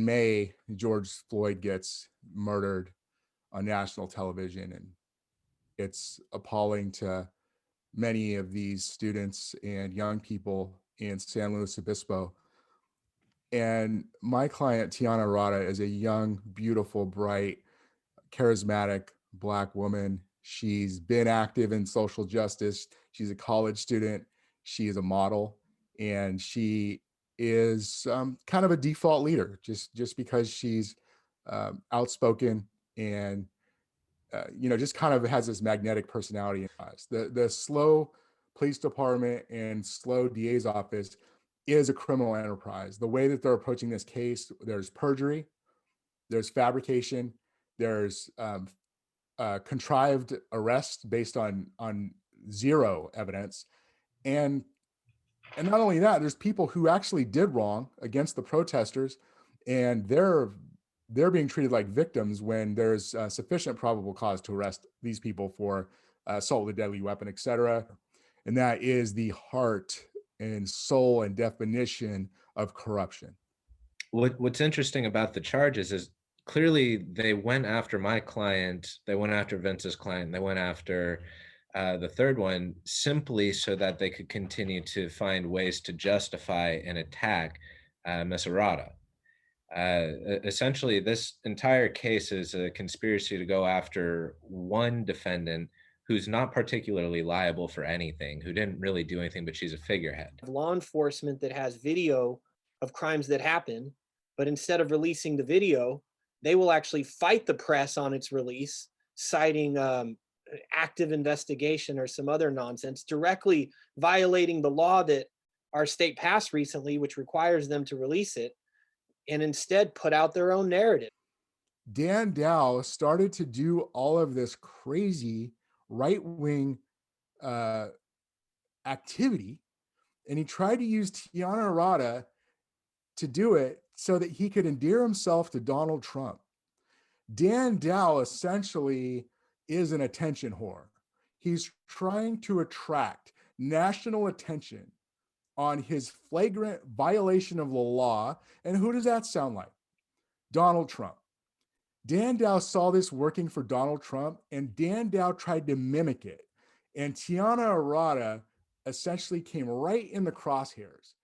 in May, George Floyd gets murdered on national television, and it's appalling to many of these students and young people in San Luis Obispo. And my client, Tianna Arata, is a young, beautiful, bright, charismatic Black woman. She's been active in social justice. She's a college student. She is a model, and she is kind of a default leader just because she's outspoken and just kind of has this magnetic personality. The SLO police department and SLO DA's office is a criminal enterprise. The way that they're approaching this case, there's perjury, there's fabrication, there's contrived arrest based on zero evidence, and not only that, there's people who actually did wrong against the protesters, and they're being treated like victims when there's sufficient probable cause to arrest these people for assault with a deadly weapon, etc. And that is the heart and soul and definition of corruption. What's interesting about the charges is clearly they went after my client, they went after Vince's client, they went after the third one simply so that they could continue to find ways to justify an attack Ms. Arata. Essentially, this entire case is a conspiracy to go after one defendant who's not particularly liable for anything, who didn't really do anything, but she's a figurehead. Law enforcement that has video of crimes that happen, but instead of releasing the video, they will actually fight the press on its release, citing active investigation or some other nonsense, directly violating the law that our state passed recently, which requires them to release it, and instead put out their own narrative. Dan Dow started to do all of this crazy right-wing activity, and he tried to use Tianna Arata to do it so that he could endear himself to Donald Trump. Dan Dow essentially is an attention whore. He's trying to attract national attention on his flagrant violation of the law. And who does that sound like? Donald Trump. Dan Dow saw this working for Donald Trump, and Dan Dow tried to mimic it. And Tianna Arata essentially came right in the crosshairs.